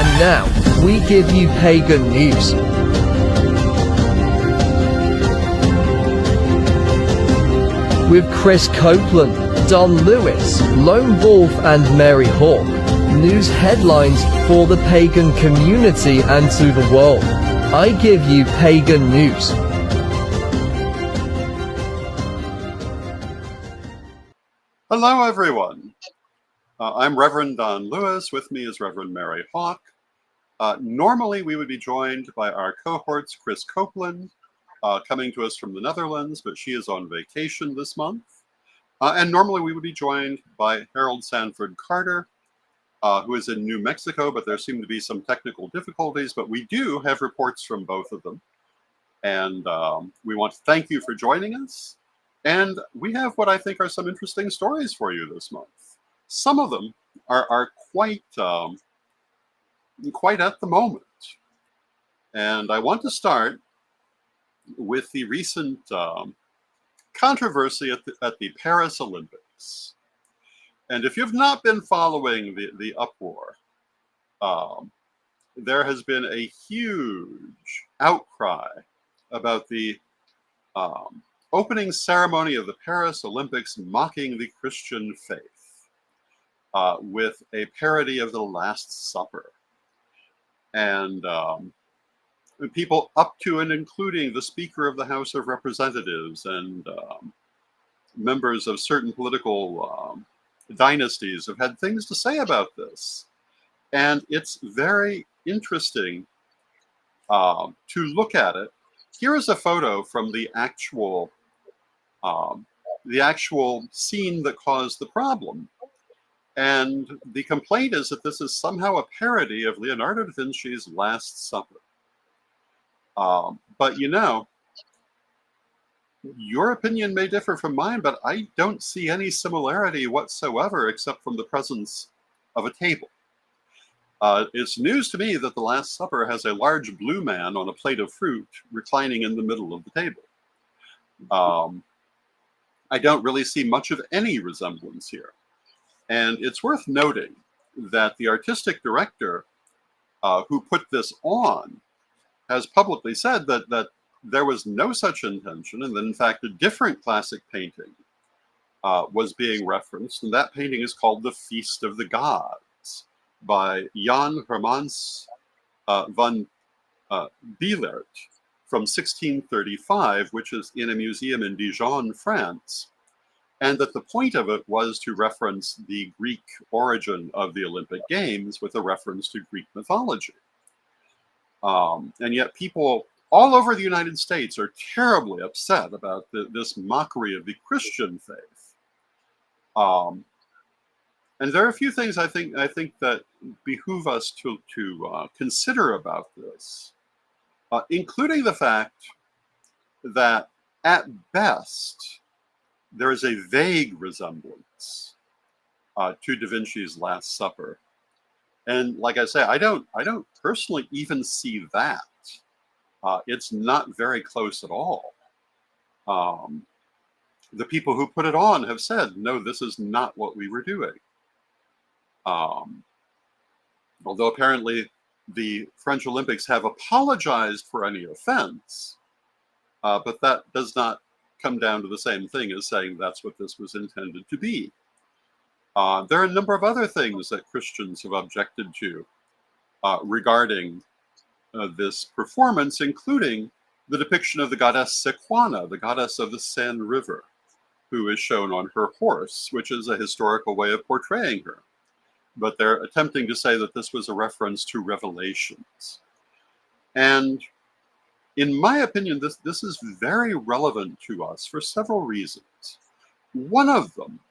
And now, we give you Pagan news. With Chris Copeland, Don Lewis, Lone Wolf and Mary Hawk. News headlines for the Pagan community and to the world. I give you Pagan news. Hello, everyone. I'm Reverend Don Lewis. With me is Reverend Mary Hawk. Normally, we would be joined by our cohorts, Chris Copeland, coming to us from the Netherlands, but she is on vacation this month. And normally, we would be joined by Harold Sanford Carter, who is in New Mexico, but there seem to be some technical difficulties, but we do have reports from both of them. And we want to thank you for joining us. And we have what I think are some interesting stories for you this month. Some of them are quite at the moment. And I want to start with the recent controversy at the Paris Olympics. And if you've not been following the uproar, there has been a huge outcry about the opening ceremony of the Paris Olympics mocking the Christian faith with a parody of the Last Supper. And people up to and including the Speaker of the House of Representatives and members of certain political dynasties have had things to say about this. And it's very interesting to look at it. Here is a photo from the actual scene that caused the problem. And the complaint is that this is somehow a parody of Leonardo da Vinci's Last Supper. But you know, your opinion may differ from mine, but I don't see any similarity whatsoever except from the presence of a table. It's news to me that the Last Supper has a large blue man on a plate of fruit reclining in the middle of the table. I don't really see much of any resemblance here. And it's worth noting that the artistic director who put this on has publicly said that there was no such intention, and that in fact a different classic painting was being referenced, and that painting is called The Feast of the Gods by Jan Hermans van Bielaert from 1635, which is in a museum in Dijon, France, and that the point of it was to reference the Greek origin of the Olympic Games with a reference to Greek mythology. And yet people all over the United States are terribly upset about this mockery of the Christian faith. And there are a few things I think that behoove us to consider about this, including the fact that at best there is a vague resemblance to Da Vinci's Last Supper, and like I say, I don't personally even see that. It's not very close at all. The people who put it on have said, no, this is not what we were doing. Although apparently the French Olympics have apologized for any offense, but that does not come down to the same thing as saying that's what this was intended to be. There are a number of other things that Christians have objected to regarding this performance, including the depiction of the goddess Sequana, the goddess of the Seine River, who is shown on her horse, which is a historical way of portraying her. But they're attempting to say that this was a reference to Revelations. And in my opinion, this is very relevant to us for several reasons. One of them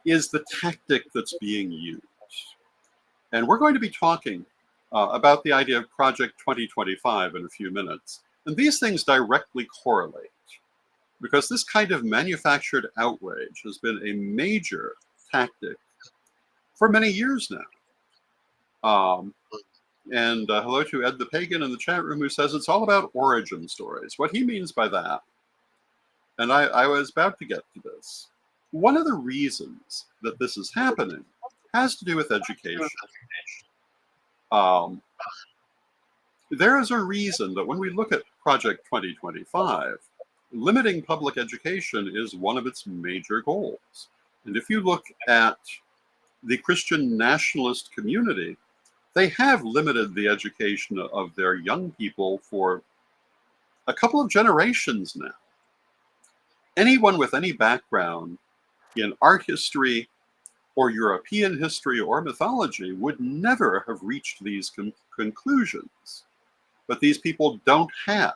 is the tactic that's being used. And we're going to be talking about the idea of Project 2025 in a few minutes. And these things directly correlate, because this kind of manufactured outrage has been a major tactic for many years now. And hello to Ed the Pagan in the chat room, who says it's all about origin stories. What he means by that, and I was about to get to this, one of the reasons that this is happening has to do with education. Um, there is a reason that when we look at Project 2025, limiting public education is one of its major goals. And if you look at the Christian nationalist community, they have limited the education of their young people for a couple of generations now. Anyone with any background in art history or European history or mythology would never have reached these conclusions. But these people don't have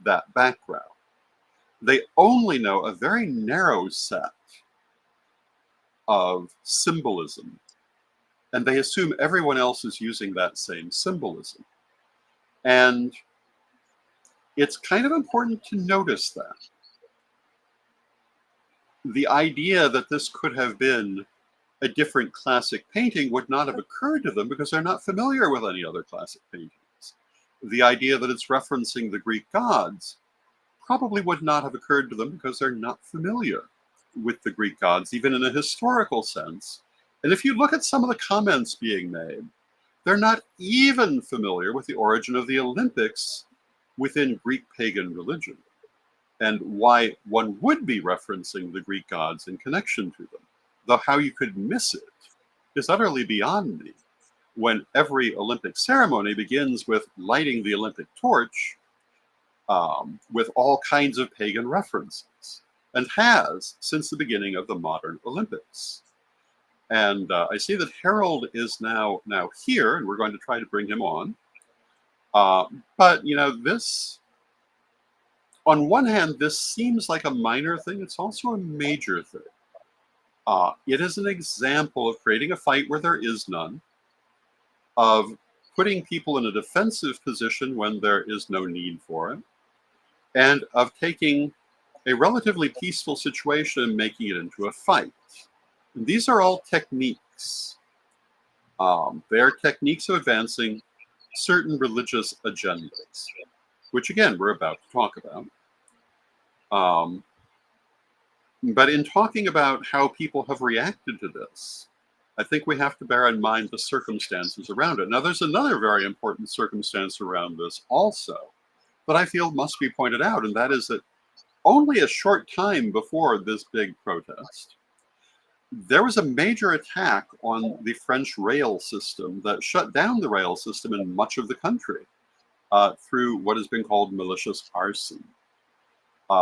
that background. They only know a very narrow set of symbolism, and they assume everyone else is using that same symbolism. And it's kind of important to notice that. The idea that this could have been a different classic painting would not have occurred to them because they're not familiar with any other classic paintings. The idea that it's referencing the Greek gods probably would not have occurred to them because they're not familiar with the Greek gods, even in a historical sense. And if you look at some of the comments being made, they're not even familiar with the origin of the Olympics within Greek pagan religion and why one would be referencing the Greek gods in connection to them. Though how you could miss it is utterly beyond me when every Olympic ceremony begins with lighting the Olympic torch with all kinds of pagan references, and has since the beginning of the modern Olympics. And I see that Harold is now here, and we're going to try to bring him on. But this, on one hand, this seems like a minor thing. It's also a major thing. It is an example of creating a fight where there is none, of putting people in a defensive position when there is no need for it, and of taking a relatively peaceful situation and making it into a fight. And these are all techniques. They are techniques of advancing certain religious agendas, which again, we're about to talk about. But in talking about how people have reacted to this, I think we have to bear in mind the circumstances around it. Now, there's another very important circumstance around this also that I feel must be pointed out, and that is that only a short time before this big protest, there was a major attack on the French rail system that shut down the rail system in much of the country through what has been called malicious arson.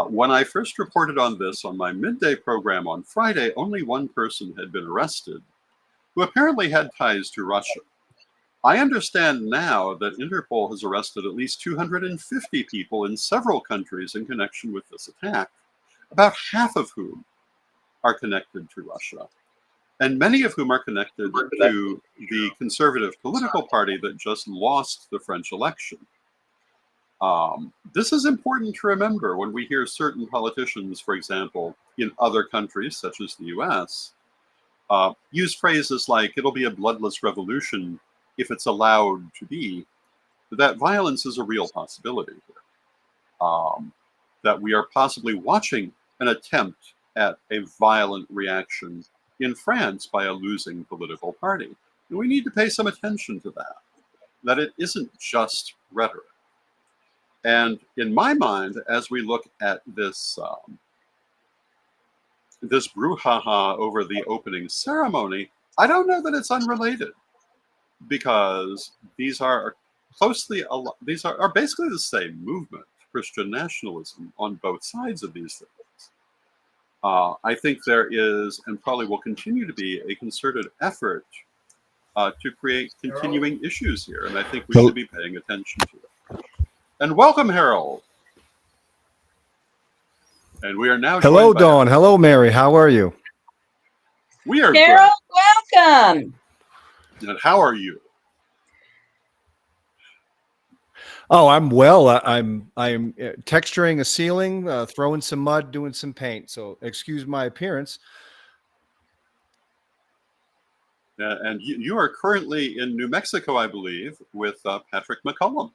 When I first reported on this on my midday program on Friday, only one person had been arrested who apparently had ties to Russia. I understand now that Interpol has arrested at least 250 people in several countries in connection with this attack, about half of whom are connected to Russia, and many of whom are connected to the conservative political party that just lost the French election. This is important to remember when we hear certain politicians, for example, in other countries, such as the US, use phrases like, it'll be a bloodless revolution if it's allowed to be, that violence is a real possibility here. That we are possibly watching an attempt at a violent reaction in France by a losing political party. And we need to pay some attention to that it isn't just rhetoric. And in my mind, as we look at this, this brouhaha over the opening ceremony, I don't know that it's unrelated, because these are basically the same movement, Christian nationalism, on both sides of these things. I think there is, and probably will continue to be, a concerted effort to create continuing issues here, and I think we should be paying attention to it. And welcome, Harold. And we are now Hello, Dawn. Hello, Mary. How are you? We are Harold, good. welcome. And how are you? Oh, I'm well. I'm texturing a ceiling, throwing some mud, doing some paint. So excuse my appearance. And you are currently in New Mexico, I believe, with Patrick McCollum.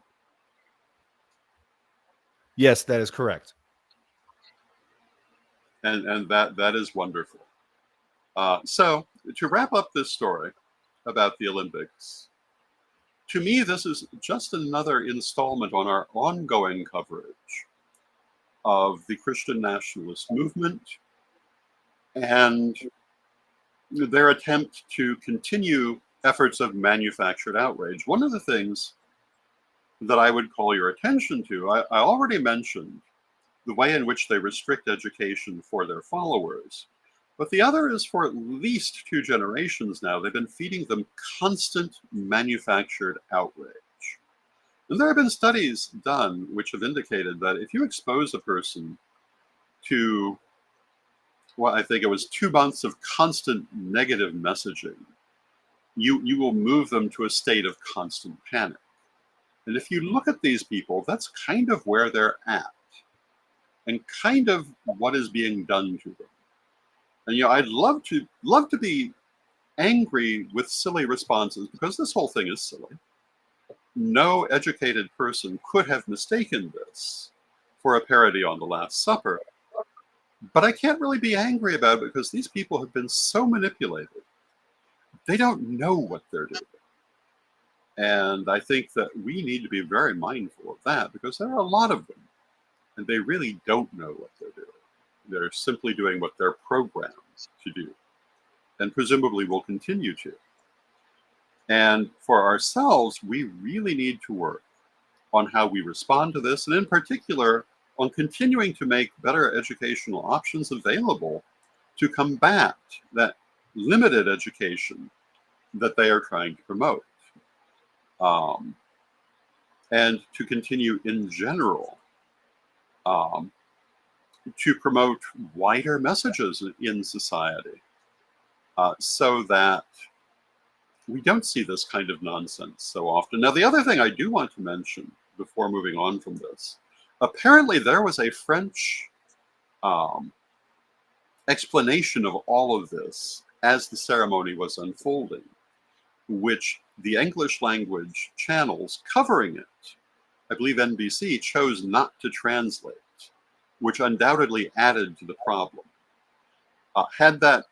Yes, that is correct. And that is wonderful. So to wrap up this story about the Olympics, to me, this is just another installment on our ongoing coverage of the Christian nationalist movement and their attempt to continue efforts of manufactured outrage. One of the things that I would call your attention to, I already mentioned the way in which they restrict education for their followers. But the other is for at least 2 generations now, they've been feeding them constant manufactured outrage. And there have been studies done which have indicated that if you expose a person to, well, I think it was 2 months of constant negative messaging, you will move them to a state of constant panic. And if you look at these people, that's kind of where they're at and kind of what is being done to them. And I'd love to be angry with silly responses because this whole thing is silly. No educated person could have mistaken this for a parody on the Last Supper. But I can't really be angry about it because these people have been so manipulated. They don't know what they're doing. And I think that we need to be very mindful of that because there are a lot of them and they really don't know what they're doing. They're simply doing what they're programmed to do and presumably will continue to. And for ourselves, we really need to work on how we respond to this, and in particular, on continuing to make better educational options available to combat that limited education that they are trying to promote. And to continue in general to promote wider messages in society so that we don't see this kind of nonsense so often. Now, the other thing I do want to mention before moving on from this, apparently there was a French explanation of all of this as the ceremony was unfolding, which the English language channels covering it, I believe NBC, chose not to translate, which undoubtedly added to the problem. Had that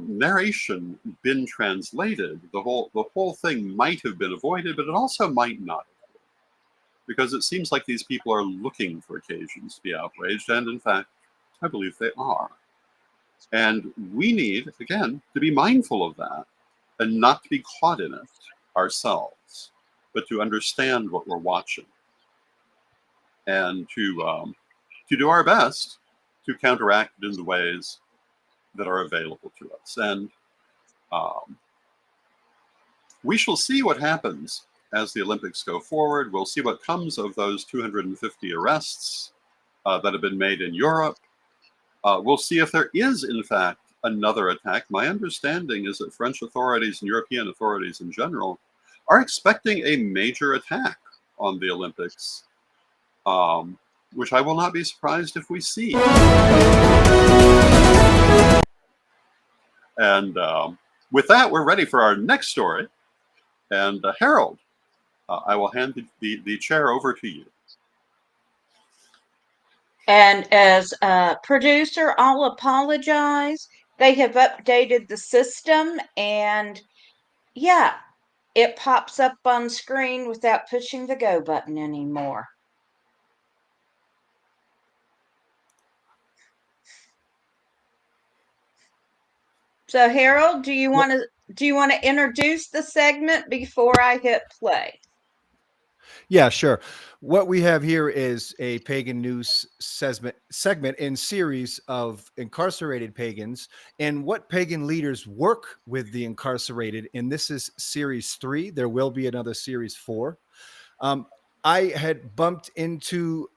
narration been translated, the whole thing might have been avoided, but it also might not have been, because it seems like these people are looking for occasions to be outraged, and in fact, I believe they are. And we need, again, to be mindful of that and not to be caught in it ourselves, but to understand what we're watching and to do our best to counteract it in the ways that are available to us. And we shall see what happens as the Olympics go forward. We'll see what comes of those 250 arrests that have been made in Europe. We'll see if there is, in fact, another attack. My understanding is that French authorities and European authorities in general are expecting a major attack on the Olympics, which I will not be surprised if we see. And with that, we're ready for our next story. And Harold, I will hand the chair over to you. And as a producer, I'll apologize. They have updated the system, and yeah, it pops up on screen without pushing the go button anymore. So Harold, do you want to introduce the segment before I hit play? Yeah, sure. What we have here is a pagan news segment in series of incarcerated pagans and what pagan leaders work with the incarcerated. And this is series 3. There will be another series 4. I had bumped into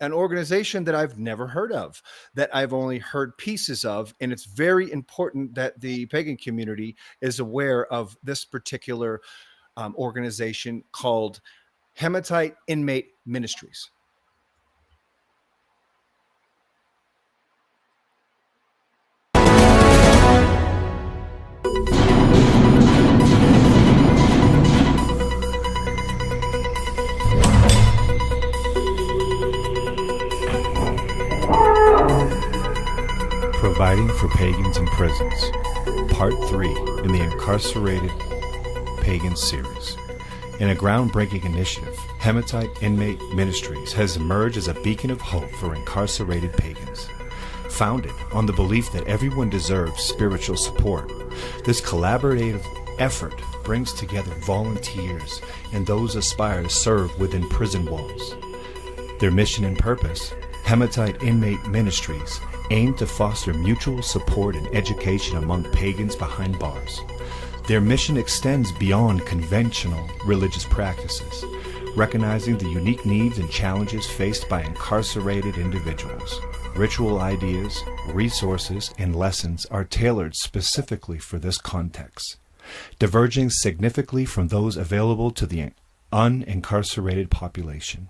an organization that I've never heard of, that I've only heard pieces of. And it's very important that the pagan community is aware of this particular organization called Hematite Inmate Ministries. Providing for Pagans in Prisons, Part 3 in the Incarcerated Pagan series. In a groundbreaking initiative, Hematite Inmate Ministries has emerged as a beacon of hope for incarcerated pagans. Founded on the belief that everyone deserves spiritual support, this collaborative effort brings together volunteers and those aspire to serve within prison walls. Their mission and purpose, Hematite Inmate Ministries, aim to foster mutual support and education among pagans behind bars. Their mission extends beyond conventional religious practices, recognizing the unique needs and challenges faced by incarcerated individuals. Ritual ideas, resources, and lessons are tailored specifically for this context, diverging significantly from those available to the unincarcerated population.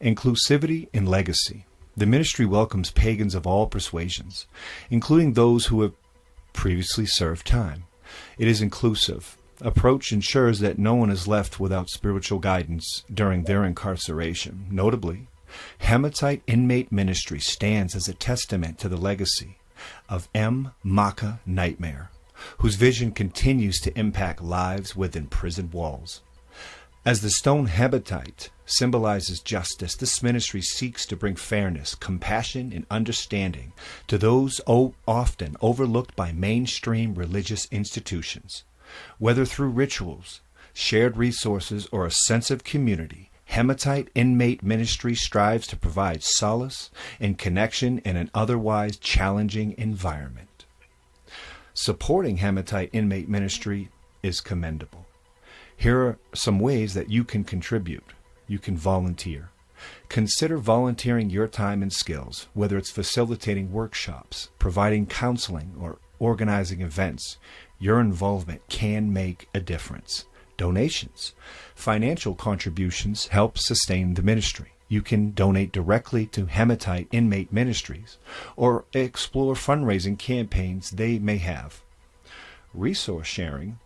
Inclusivity and legacy. The ministry welcomes pagans of all persuasions, including those who have previously served time. It is inclusive. Approach ensures that no one is left without spiritual guidance during their incarceration. Notably, Hematite Inmate Ministry stands as a testament to the legacy of M. Maka Nightmare, whose vision continues to impact lives within prison walls. As the stone hematite symbolizes justice, this ministry seeks to bring fairness, compassion, and understanding to those often overlooked by mainstream religious institutions. Whether through rituals, shared resources, or a sense of community, Hematite Inmate Ministry strives to provide solace and connection in an otherwise challenging environment. Supporting Hematite Inmate Ministry is commendable. Here are some ways that you can contribute. You can volunteer. Consider volunteering your time and skills, whether it's facilitating workshops, providing counseling, or organizing events. Your involvement can make a difference. Donations. Financial contributions help sustain the ministry. You can donate directly to Hematite Inmate Ministries or explore fundraising campaigns they may have. Resource sharing.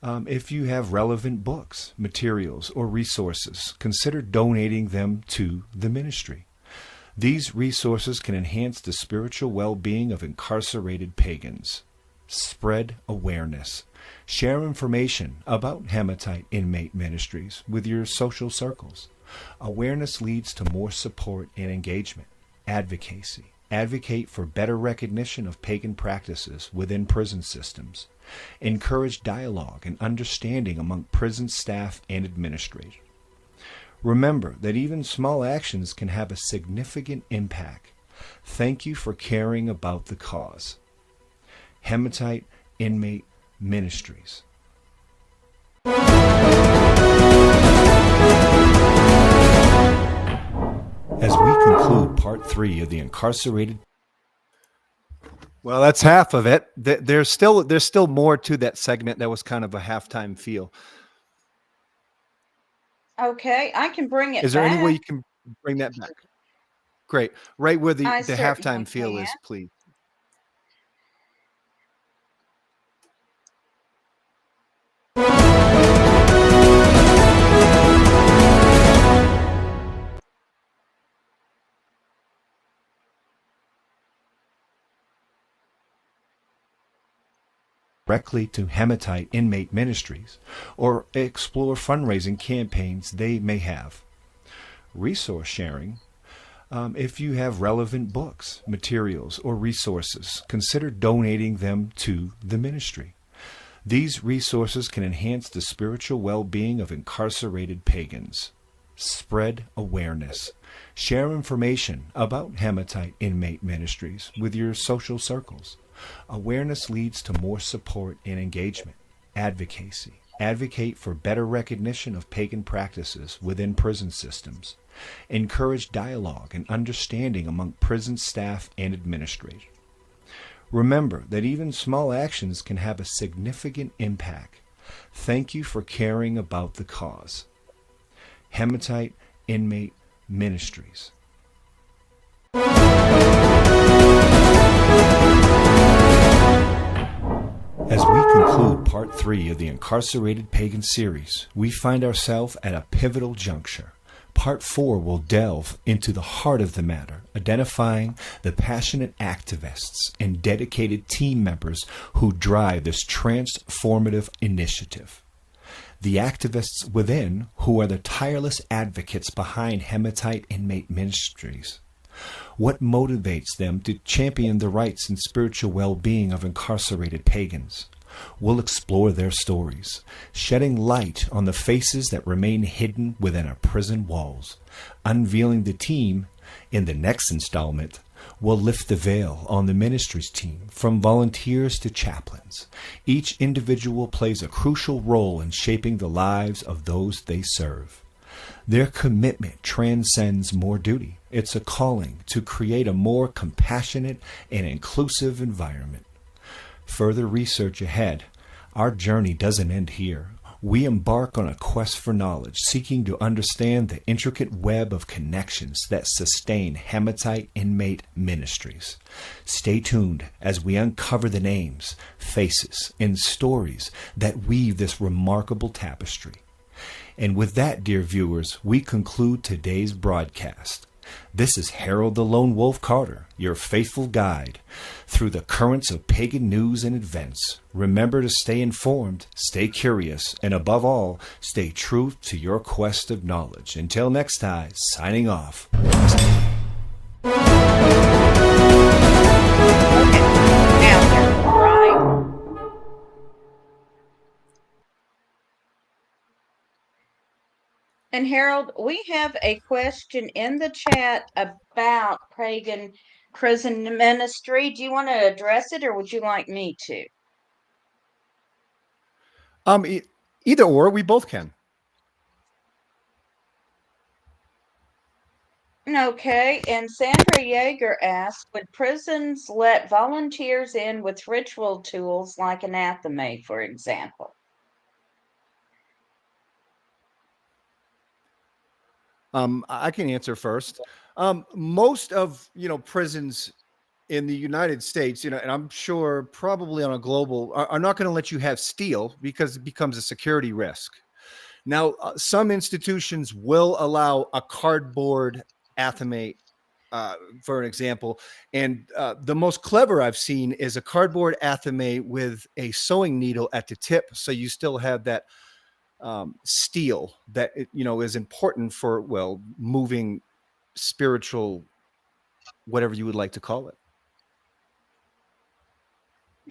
If you have relevant books, materials, or resources, consider donating them to the ministry. These resources can enhance the spiritual well-being of incarcerated pagans. Spread awareness. Share information about Hematite Inmate Ministries with your social circles. Awareness leads to more support and engagement. Advocacy. Advocate for better recognition of pagan practices within prison systems. Encourage dialogue and understanding among prison staff and administrators. Remember that even small actions can have a significant impact. Thank you for caring about the cause. Hematite Inmate Ministries. As we conclude part 3 of the incarcerated. Well, that's half of it. There's still more to that segment. That was kind of a halftime feel. Okay, I can bring it Is there back. any way you can bring that back? Great. Right where the certainly halftime feel can. is, please. Directly to Hematite Inmate Ministries or explore fundraising campaigns they may have. Resource sharing. If you have relevant books, materials, or resources, consider donating them to the ministry. These resources can enhance the spiritual well-being of incarcerated pagans. Spread awareness. Share information about Hematite Inmate Ministries with your social circles. Awareness leads to more support and engagement. Advocacy. Advocate for better recognition of pagan practices within prison systems. Encourage dialogue and understanding among prison staff and administrators. Remember that even small actions can have a significant impact. Thank you for caring about the cause. Hematite Inmate Ministries. As we conclude part 3 of the Incarcerated Pagan series, we find ourselves at a pivotal juncture. Part 4 will delve into the heart of the matter, identifying the passionate activists and dedicated team members who drive this transformative initiative. The activists within who are the tireless advocates behind Hematite Inmate Ministries. What motivates them to champion the rights and spiritual well-being of incarcerated pagans? We'll explore their stories, shedding light on the faces that remain hidden within our prison walls. Unveiling the team in the next installment, we'll lift the veil on the ministries team, from volunteers to chaplains. Each individual plays a crucial role in shaping the lives of those they serve. Their commitment transcends more duty. It's a calling to create a more compassionate and inclusive environment. Further research ahead. Our journey doesn't end here. We embark on a quest for knowledge, seeking to understand the intricate web of connections that sustain Hematite Inmate Ministries. Stay tuned as we uncover the names, faces, and stories that weave this remarkable tapestry. And with that, dear viewers, we conclude today's broadcast. This is Harold the Lone Wolf Carter, your faithful guide through the currents of pagan news and events. Remember to stay informed, stay curious, and above all, stay true to your quest of knowledge. Until next time, signing off. And Harold, we have a question in the chat about pagan prison ministry. Do you want to address it, or would you like me to? Either or, we both can. Okay, and Sandra Yeager asked, would prisons let volunteers in with ritual tools like anathema, for example? I can answer first. Most of prisons in the United States, and I'm sure probably on a global, are not going to let you have steel because it becomes a security risk. Now, some institutions will allow a cardboard athamate, for an example, and the most clever I've seen is a cardboard athamate with a sewing needle at the tip, so you still have that steel that is important for moving spiritual, whatever you would like to call it.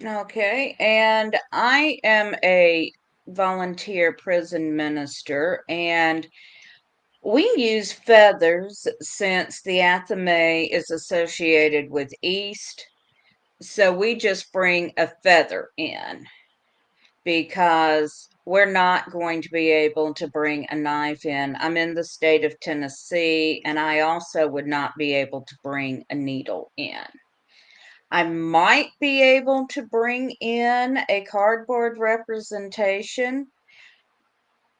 Okay, and I am a volunteer prison minister, and we use feathers since the athame is associated with East. So we just bring a feather in because we're not going to be able to bring a knife in. I'm in the state of Tennessee, and I also would not be able to bring a needle in. I might be able to bring in a cardboard representation,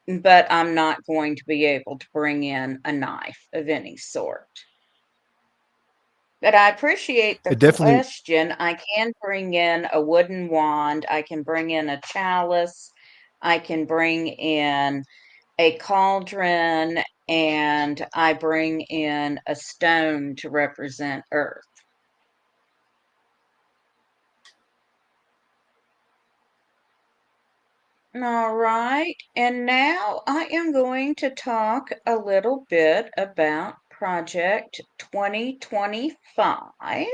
but I'm not going to be able to bring in a knife of any sort. But I appreciate the question. I can bring in a wooden wand. I can bring in a chalice. I can bring in a cauldron, and I bring in a stone to represent earth. All right, and now I am going to talk a little bit about Project 2025.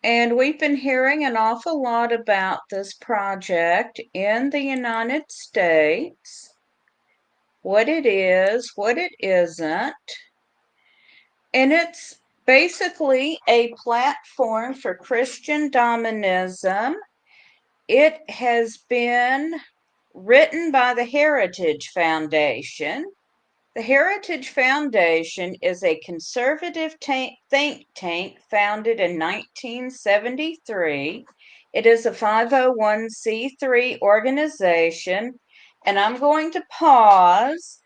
And we've been hearing an awful lot about this project in the United States, what it is, what it isn't. And it's basically a platform for Christian dominism. It has been written by the Heritage Foundation. The Heritage Foundation is a conservative think tank founded in 1973. It is a 501c3 organization, and I'm going to pause,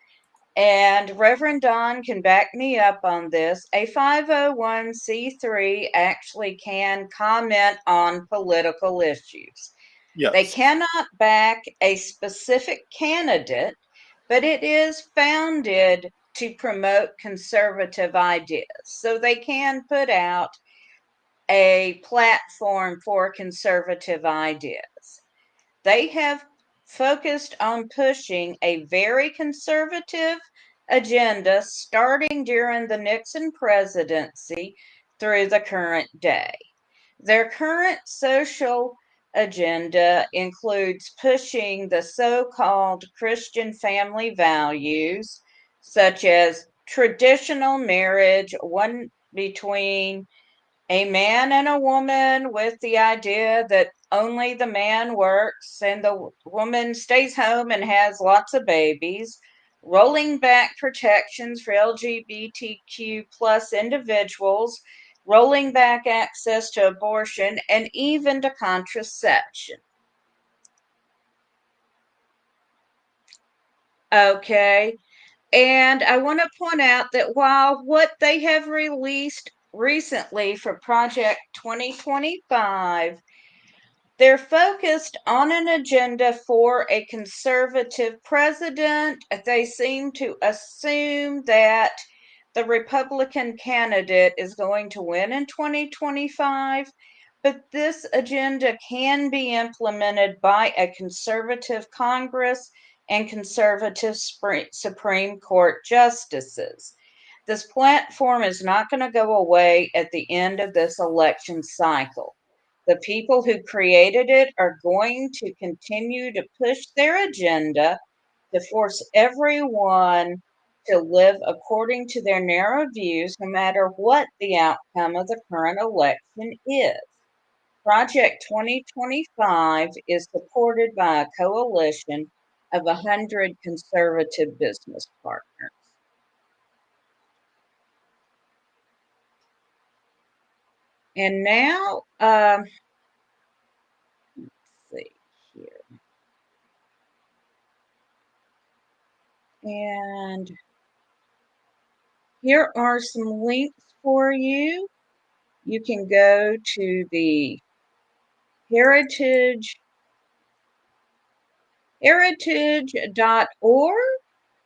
and Reverend Don can back me up on this. A 501c3 actually can comment on political issues. Yes. They cannot back a specific candidate, but it is founded to promote conservative ideas. So they can put out a platform for conservative ideas. They have focused on pushing a very conservative agenda starting during the Nixon presidency through the current day. Their current social agenda includes pushing the so called Christian family values, such as traditional marriage, one between a man and a woman, with the idea that only the man works and the woman stays home and has lots of babies, rolling back protections for LGBTQ plus individuals, rolling back access to abortion, and even to contraception. Okay. And I want to point out that while what they have released recently for Project 2025, they're focused on an agenda for a conservative president. They seem to assume that the Republican candidate is going to win in 2025, but this agenda can be implemented by a conservative Congress and conservative Supreme Court justices. This platform is not going to go away at the end of this election cycle. The people who created it are going to continue to push their agenda to force everyone to live according to their narrow views, no matter what the outcome of the current election is. Project 2025 is supported by a coalition of 100 conservative business partners. And now, let's see here. And here are some links for you. You can go to the heritage.org.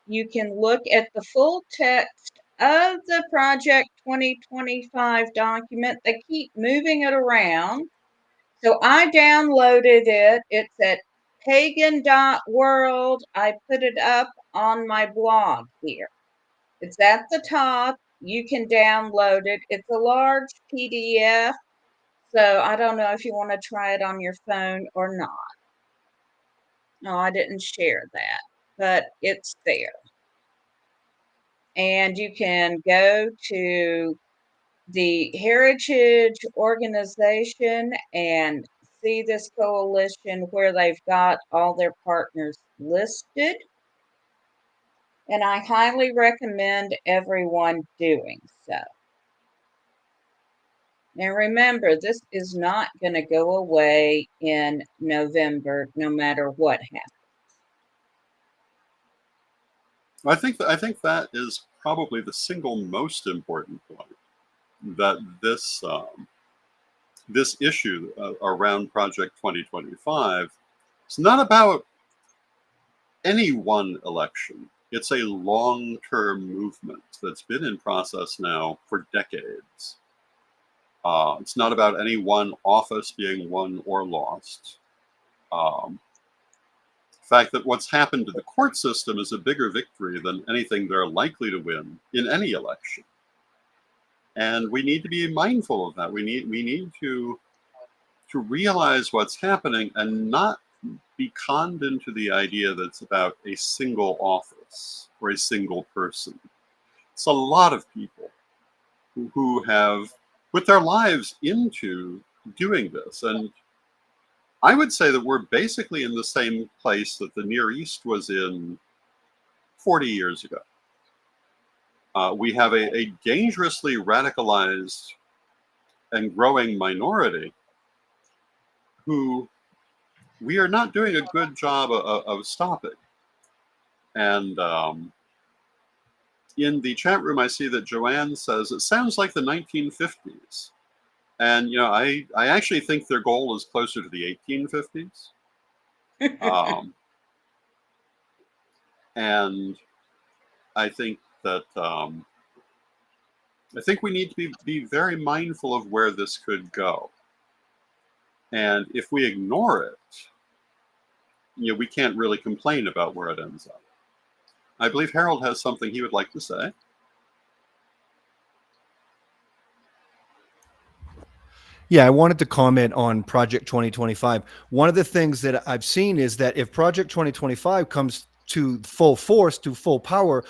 You can look at the full text of the Project 2025 document. They keep moving it around. So I downloaded it. It's at pagan.world. I put it up on my blog here. It's at the top. You can download it. It's a large PDF. So I don't know if you want to try it on your phone or not. No, I didn't share that, but it's there. And you can go to the Heritage organization and see this coalition where they've got all their partners listed. And I highly recommend everyone doing so. Now remember, this is not going to go away in November, no matter what happens. I think that is probably the single most important point, that this issue around Project 2025 is not about any one election. It's a long-term movement that's been in process now for decades. It's not about any one office being won or lost. The fact that what's happened to the court system is a bigger victory than anything they're likely to win in any election. And we need to be mindful of that. We need to realize what's happening and not be conned into the idea that it's about a single office or a single person. It's a lot of people who have put their lives into doing this. And I would say that we're basically in the same place that the Near East was in 40 years ago. We have a dangerously radicalized and growing minority who we are not doing a good job of stopping. And in the chat room, I see that Joanne says, it sounds like the 1950s. And, I actually think their goal is closer to the 1850s. And I think that I think we need to be very mindful of where this could go. And if we ignore it, we can't really complain about where it ends up. I believe Harold has something he would like to say. Yeah, I wanted to comment on Project 2025. One of the things that I've seen is that if Project 2025 comes to full force, to full power,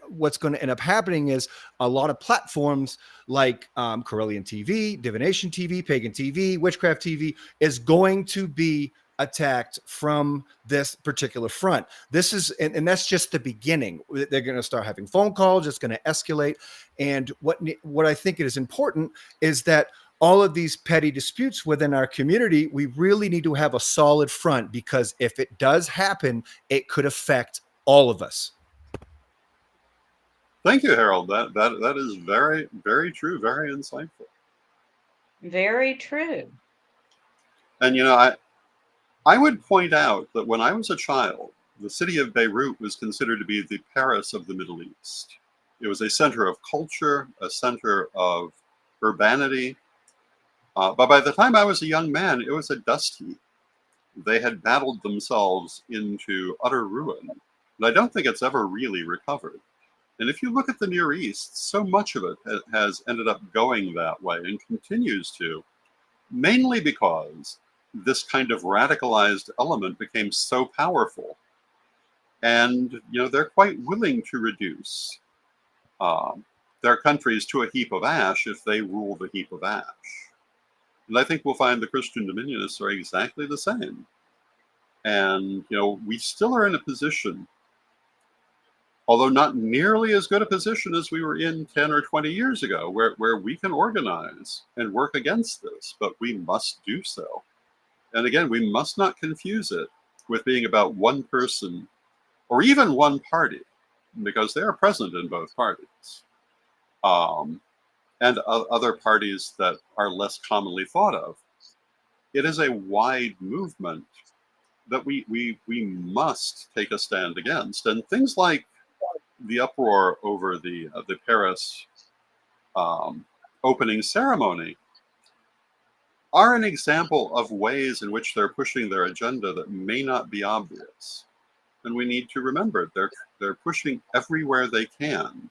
what's going to end up happening is a lot of platforms like Corellian TV, Divination TV, Pagan TV, Witchcraft TV is going to be attacked from this particular front. This is, and that's just the beginning. They're going to start having phone calls. It's going to escalate. And what I think is important is that all of these petty disputes within our community, we really need to have a solid front, because if it does happen, it could affect all of us. Thank you, Harold. That is very, very true, very insightful. Very true. And I would point out that when I was a child, the city of Beirut was considered to be the Paris of the Middle East. It was a center of culture, a center of urbanity. But by the time I was a young man, it was a dust heap. They had battled themselves into utter ruin. And I don't think it's ever really recovered. And if you look at the Near East, so much of it has ended up going that way and continues to, mainly because this kind of radicalized element became so powerful. And, they're quite willing to reduce their countries to a heap of ash if they rule the heap of ash. And I think we'll find the Christian dominionists are exactly the same. And, we still are in a position, although not nearly as good a position as we were in 10 or 20 years ago, where we can organize and work against this, but we must do so. And again, we must not confuse it with being about one person or even one party, because they are present in both parties. And other parties that are less commonly thought of. It is a wide movement that we must take a stand against. And things like the uproar over the Paris opening ceremony are an example of ways in which they're pushing their agenda that may not be obvious. And we need to remember they're pushing everywhere they can.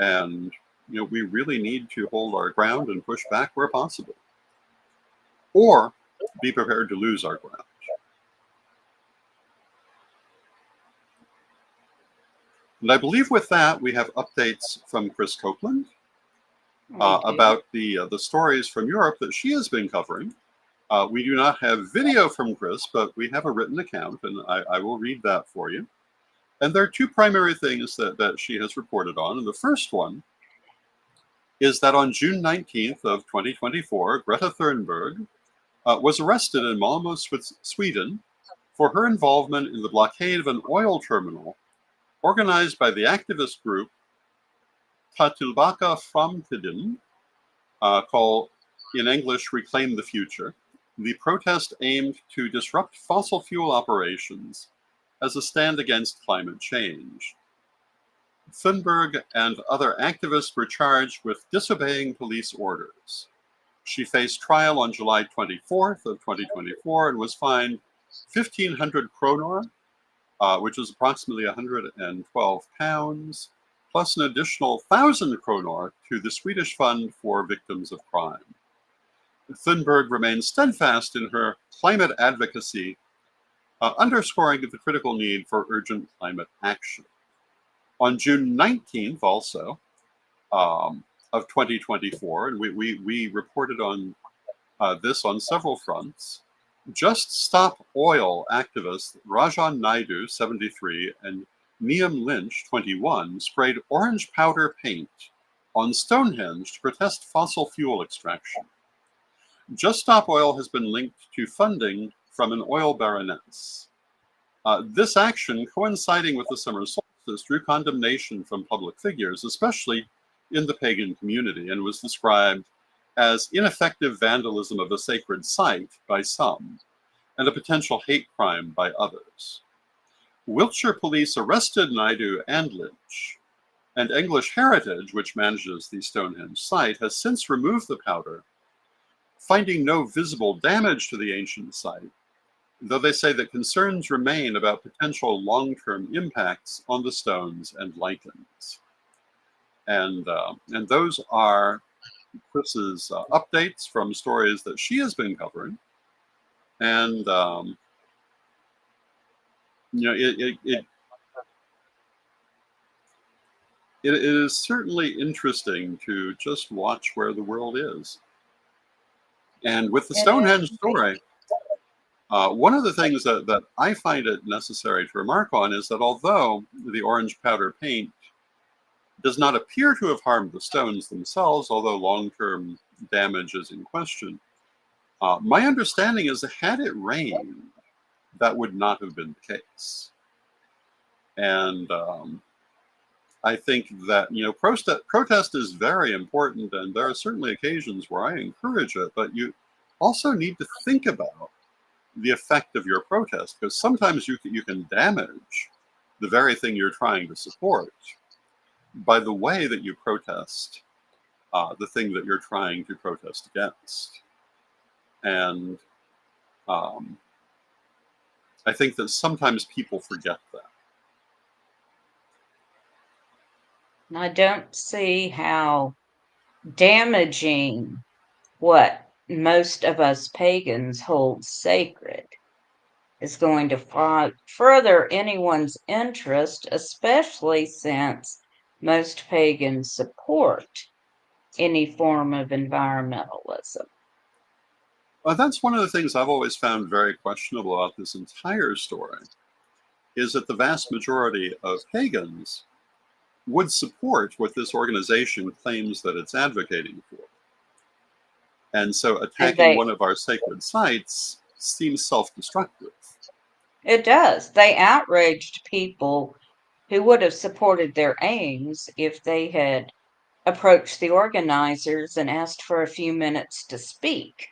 And we really need to hold our ground and push back where possible, or be prepared to lose our ground. And I believe with that, we have updates from Chris Copeland about the stories from Europe that she has been covering. We do not have video from Chris, but we have a written account, and I will read that for you. And there are two primary things that she has reported on. And the first one is that on June 19th of 2024, Greta Thunberg was arrested in Malmö, Sweden, for her involvement in the blockade of an oil terminal organized by the activist group Ta Tillbaka Framtiden, called in English Reclaim the Future. The protest aimed to disrupt fossil fuel operations as a stand against climate change. Thunberg and other activists were charged with disobeying police orders. She faced trial on July 24th of 2024 and was fined 1,500 kronor, which is approximately 112 pounds, plus an additional 1,000 kronor to the Swedish Fund for Victims of Crime. Thunberg remains steadfast in her climate advocacy, underscoring the critical need for urgent climate action. On June 19th, also, of 2024, and we reported on this on several fronts, Just Stop Oil activists Rajan Naidu, 73, and Niam Lynch, 21, sprayed orange powder paint on Stonehenge to protest fossil fuel extraction. Just Stop Oil has been linked to funding from an oil baroness. This action, coinciding with the summer solstice, drew condemnation from public figures, especially in the pagan community, and was described as ineffective vandalism of a sacred site by some, and a potential hate crime by others. Wiltshire police arrested Naidu and Lynch. And English Heritage, which manages the Stonehenge site, has since removed the powder, finding no visible damage to the ancient site, though they say that concerns remain about potential long-term impacts on the stones and lichens. And those are Chris's updates from stories that she has been covering. And, you know, it is certainly interesting to just watch where the world is. And with the Stonehenge story, one of the things that I find it necessary to remark on is that although the orange powder paint does not appear to have harmed the stones themselves, although long-term damage is in question, my understanding is that had it rained, that would not have been the case. And I think that, you know, protest is very important, and there are certainly occasions where I encourage it, but you also need to think about the effect of your protest, because sometimes you can damage the very thing you're trying to support by the way that you protest the thing that you're trying to protest against. And I think that sometimes people forget that. I don't see how damaging what most of us pagans hold sacred is going to further anyone's interest, especially since most pagans support any form of environmentalism. Well, that's one of the things I've always found very questionable about this entire story, is that the vast majority of pagans would support what this organization claims that it's advocating for. And so attacking one of our sacred sites seems self-destructive. It does. They outraged people who would have supported their aims if they had approached the organizers and asked for a few minutes to speak.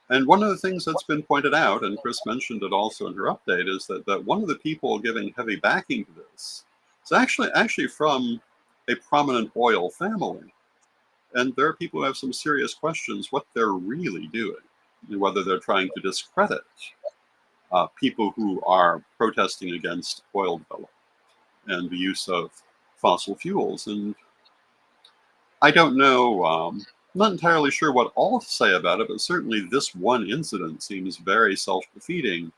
And one of the things that's been pointed out, and Chris mentioned it also in her update, is that one of the people giving heavy backing to this is actually from a prominent oil family. And there are people who have some serious questions what they're really doing, and whether they're trying to discredit people who are protesting against oil development and the use of fossil fuels. And I don't know, I'm not entirely sure what all to say about it, but certainly this one incident seems very self-defeating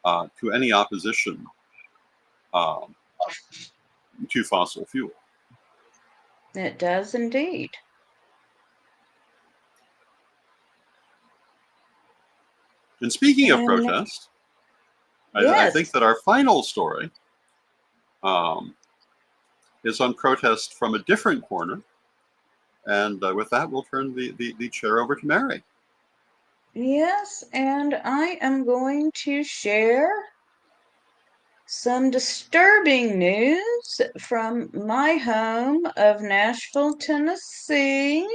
to any opposition to fossil fuel. It does indeed. And speaking of protest, I think that our final story is on protest from a different corner. And with that, we'll turn the chair over to Mary. Yes, and I am going to share some disturbing news from my home of Nashville, Tennessee.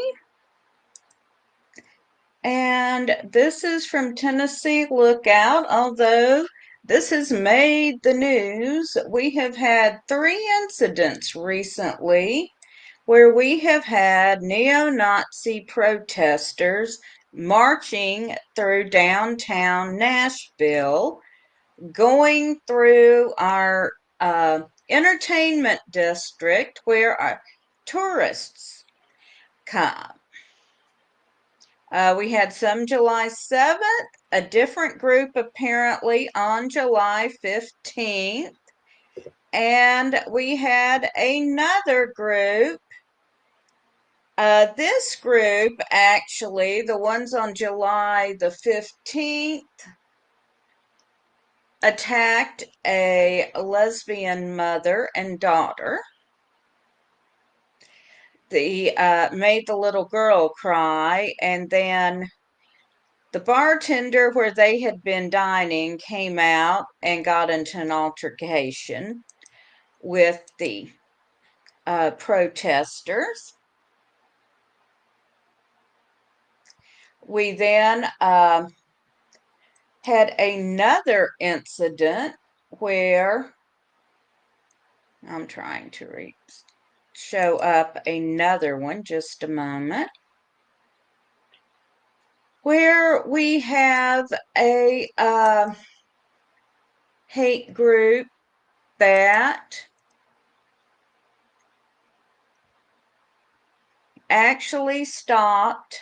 And this is from Tennessee Lookout. Although this has made the news, we have had 3 incidents recently where we have had neo-Nazi protesters marching through downtown Nashville, going through our entertainment district where our tourists come. We had some July 7th, a different group apparently on July 15th, and we had another group. This group, actually, the ones on July the 15th, attacked a lesbian mother and daughter. They made the little girl cry, and then the bartender where they had been dining came out and got into an altercation with the protesters. We then had another incident where I'm trying to show up another one, just a moment, where we have a hate group that actually stopped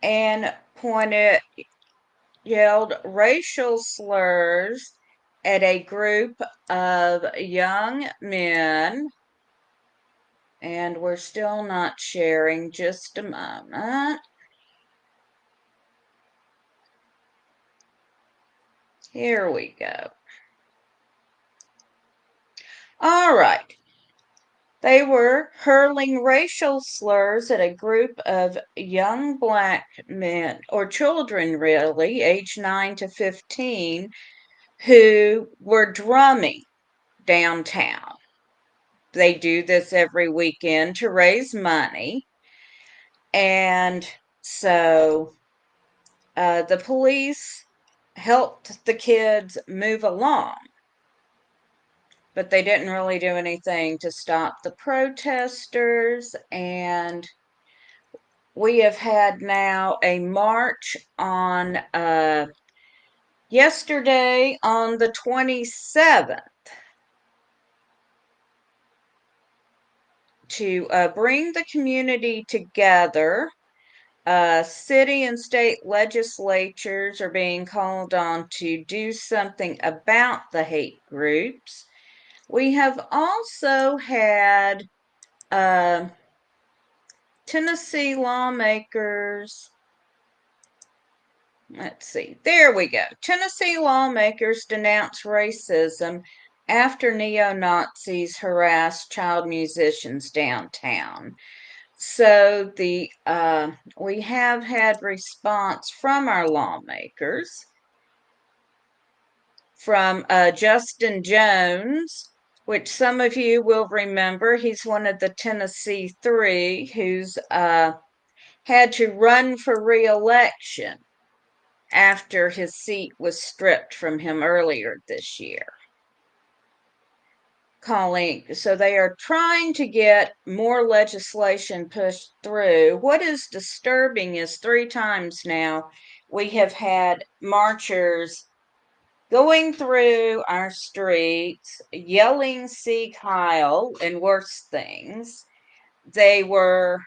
and yelled racial slurs at a group of young men. And we're still not sharing, just a moment. Here we go. All right. They were hurling racial slurs at a group of young black men, or children really, aged 9 to 15, who were drumming downtown. They do this every weekend to raise money. And so the police helped the kids move along, but they didn't really do anything to stop the protesters. And we have had now a march on yesterday on the 27th to bring the community together. City and state legislatures are being called on to do something about the hate groups. We have also had Tennessee lawmakers. Let's see, there we go. Tennessee lawmakers denounce racism after neo-Nazis harass child musicians downtown. So we have had response from our lawmakers, from Justin Jones, which some of you will remember. He's one of the Tennessee Three who's had to run for re-election after his seat was stripped from him earlier this year. So they are trying to get more legislation pushed through. What is disturbing is 3 times now we have had marchers going through our streets, yelling "Sieg Heil" and worse things. They were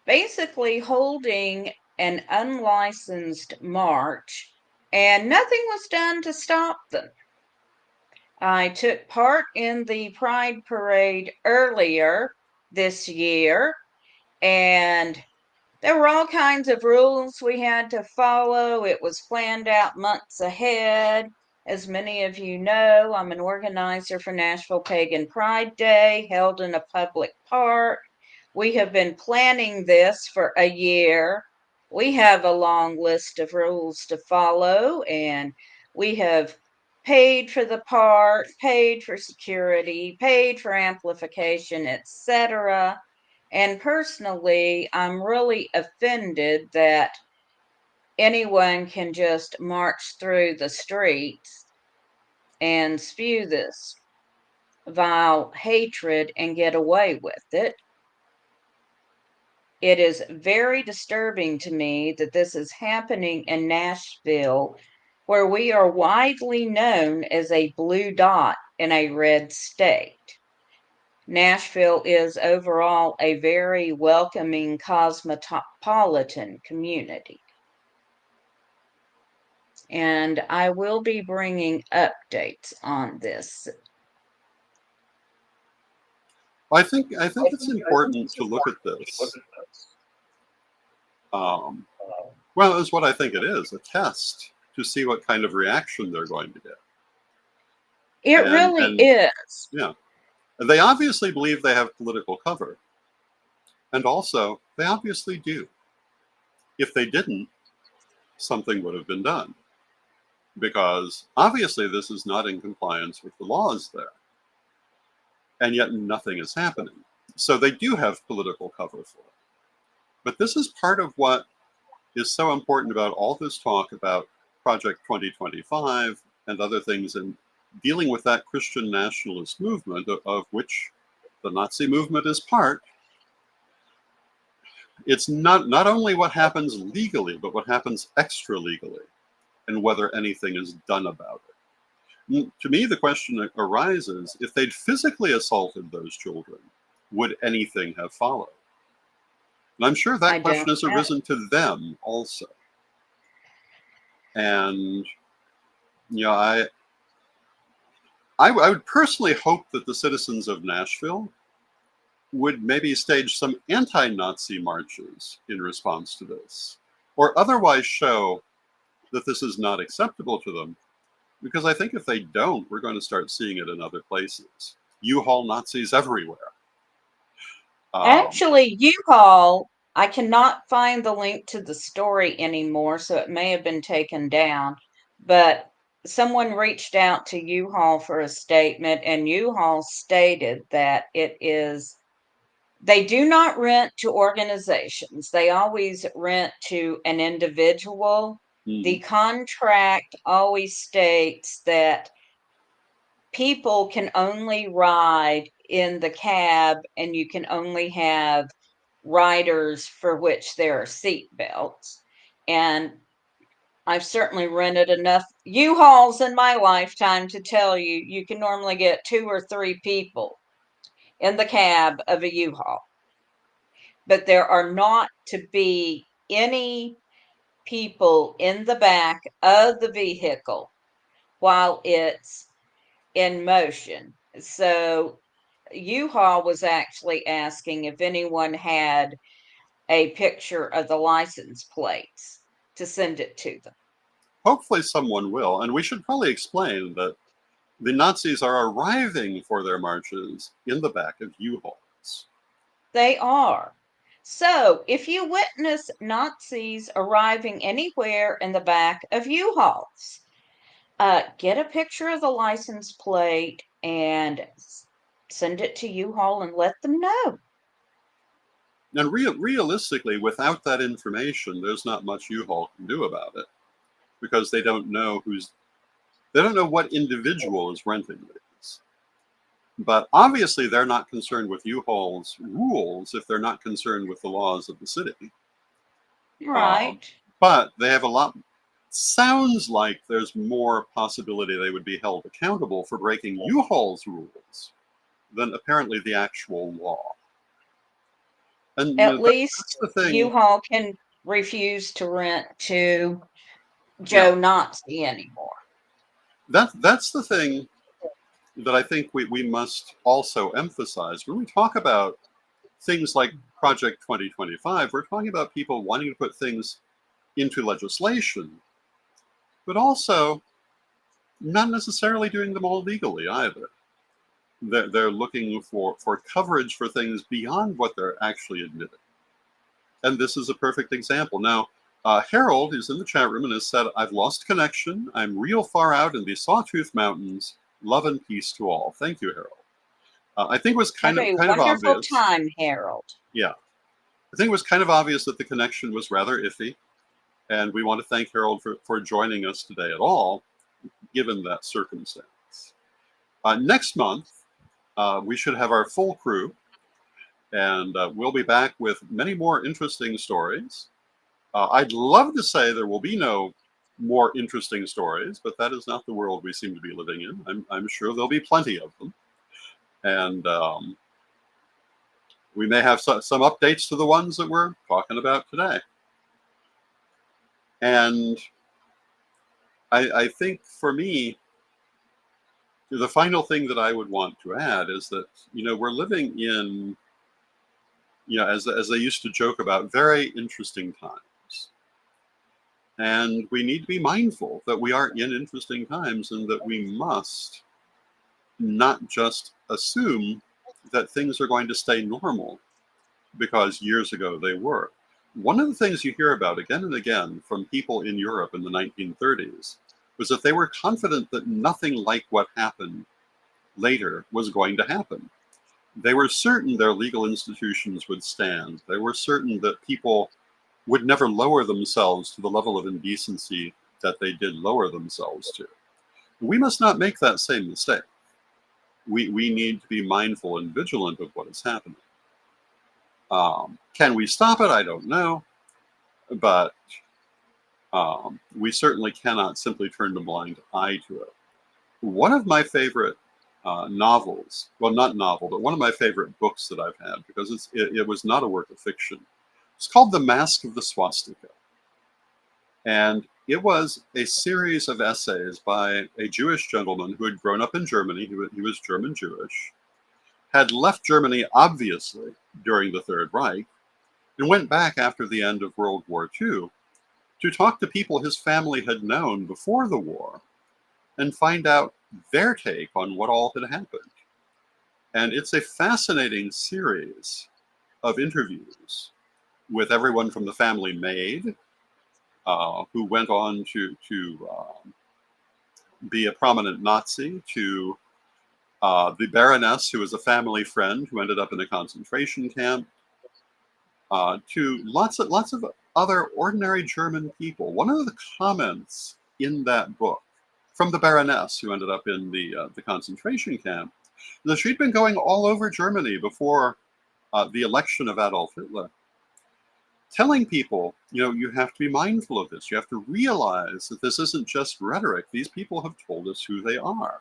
basically holding an unlicensed march, and nothing was done to stop them. I took part in the Pride Parade earlier this year, and there were all kinds of rules we had to follow. It was planned out months ahead. As many of you know, I'm an organizer for Nashville Pagan Pride Day, held in a public park. We have been planning this for a year. We have a long list of rules to follow, and we have paid for the park, paid for security, paid for amplification, etc. And personally, I'm really offended that anyone can just march through the streets and spew this vile hatred and get away with it. It is very disturbing to me that this is happening in Nashville, where we are widely known as a blue dot in a red state. Nashville is overall a very welcoming cosmopolitan community. And I will be bringing updates on this. I think it's important to look at this. Well, is what I think it is, a test to see what kind of reaction they're going to get. It really is. Yeah. And they obviously believe they have political cover. And also, they obviously do. If they didn't, something would have been done. Because obviously this is not in compliance with the laws there. And yet nothing is happening. So they do have political cover for it. But this is part of what is so important about all this talk about Project 2025 and other things in dealing with that Christian nationalist movement, of which the Nazi movement is part, it's not only what happens legally, but what happens extra legally, and whether anything is done about it. To me, the question arises, if they'd physically assaulted those children, would anything have followed? And I'm sure I that don't question has know. arisen to them also. And, you know, I would personally hope that the citizens of Nashville would maybe stage some anti-Nazi marches in response to this, or otherwise show that this is not acceptable to them. Because I think if they don't, we're going to start seeing it in other places. U-Haul Nazis everywhere. Actually, U-Haul, I cannot find the link to the story anymore, so it may have been taken down. But someone reached out to U-Haul for a statement, and U-Haul stated that they do not rent to organizations. They always rent to an individual. The contract always states that people can only ride in the cab and you can only have riders for which there are seat belts. And I've certainly rented enough U-Hauls in my lifetime to tell you you can normally get 2 or 3 people in the cab of a U-Haul. But there are not to be any people in the back of the vehicle while it's in motion. So U-Haul was actually asking if anyone had a picture of the license plates to send it to them. Hopefully someone will. And we should probably explain that the Nazis are arriving for their marches in the back of U-Hauls. They are. So if you witness Nazis arriving anywhere in the back of U-Hauls, get a picture of the license plate and send it to U-Haul and let them know. And realistically, without that information, there's not much U-Haul can do about it, because they don't know what individual is renting these. But obviously, they're not concerned with U-Haul's rules if they're not concerned with the laws of the city. Right. But they have sounds like there's more possibility they would be held accountable for breaking U-Haul's rules than apparently the actual law. And At that's least the thing. U-Haul can refuse to rent to Yeah. Joe Nazi anymore. That's the thing that I think we must also emphasize. When we talk about things like Project 2025, we're talking about people wanting to put things into legislation, but also not necessarily doing them all legally either. They're looking for coverage for things beyond what they're actually admitting. And this is a perfect example. Now, Harold is in the chat room and has said, I've lost connection. I'm real far out in the Sawtooth Mountains. Love and peace to all. Thank you, Harold. I think it was kind Have of a wonderful obvious. time, Harold. Yeah. I think it was kind of obvious that the connection was rather iffy. And we want to thank Harold for joining us today at all, given that circumstance. Next month, we should have our full crew, and we'll be back with many more interesting stories. I'd love to say there will be no more interesting stories, but that is not the world we seem to be living in. I'm sure there'll be plenty of them. And we may have some updates to the ones that we're talking about today. And I think for me, the final thing that I would want to add is that, we're living in, as they used to joke about, very interesting times. And we need to be mindful that we are in interesting times and that we must not just assume that things are going to stay normal because years ago they were. One of the things you hear about again and again from people in Europe in the 1930s was that they were confident that nothing like what happened later was going to happen. They were certain their legal institutions would stand. They were certain that people would never lower themselves to the level of indecency that they did lower themselves to. We must not make that same mistake. We need to be mindful and vigilant of what is happening. Can we stop it? I don't know. But we certainly cannot simply turn a blind eye to it. One of my favorite novels, well, not novel, but one of my favorite books that I've had, because it was not a work of fiction. It's called The Mask of the Swastika. And it was a series of essays by a Jewish gentleman who had grown up in Germany. He was German Jewish, had left Germany, obviously, during the Third Reich, and went back after the end of World War II to talk to people his family had known before the war and find out their take on what all had happened. And it's a fascinating series of interviews with everyone from the family maid, who went on to be a prominent Nazi, to the Baroness, who was a family friend who ended up in a concentration camp, to lots of other ordinary German people. One of the comments in that book from the Baroness, who ended up in the concentration camp, that she'd been going all over Germany before the election of Adolf Hitler, telling people, you have to be mindful of this. You have to realize that this isn't just rhetoric. These people have told us who they are.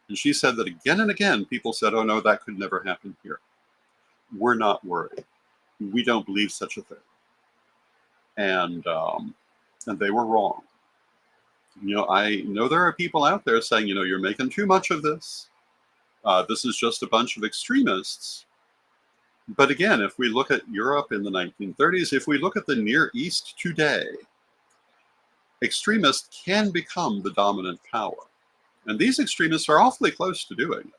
And she said that again and again, people said, oh no, that could never happen here. We're not worried. We don't believe such a thing. And they were wrong. I know there are people out there saying, you're making too much of this. This is just a bunch of extremists. But again, if we look at Europe in the 1930s, if we look at the Near East today, extremists can become the dominant power. And these extremists are awfully close to doing it.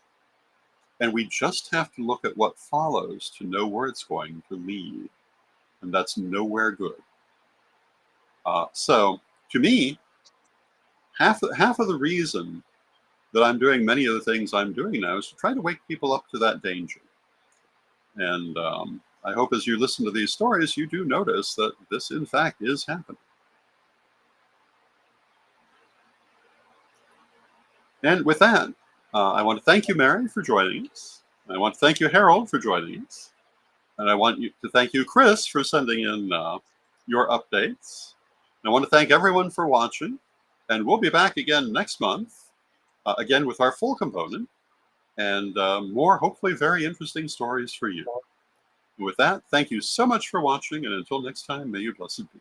And we just have to look at what follows to know where it's going to lead. And that's nowhere good. So to me, half of the reason that I'm doing many of the things I'm doing now is to try to wake people up to that danger. And I hope as you listen to these stories, you do notice that this, in fact, is happening. And with that, I want to thank you, Mary, for joining us. I want to thank you, Harold, for joining us. And I want to thank you, Chris, for sending in your updates. And I want to thank everyone for watching. And we'll be back again next month, again with our full component, and more, hopefully, very interesting stories for you. And with that, thank you so much for watching, and until next time, may you blessed be.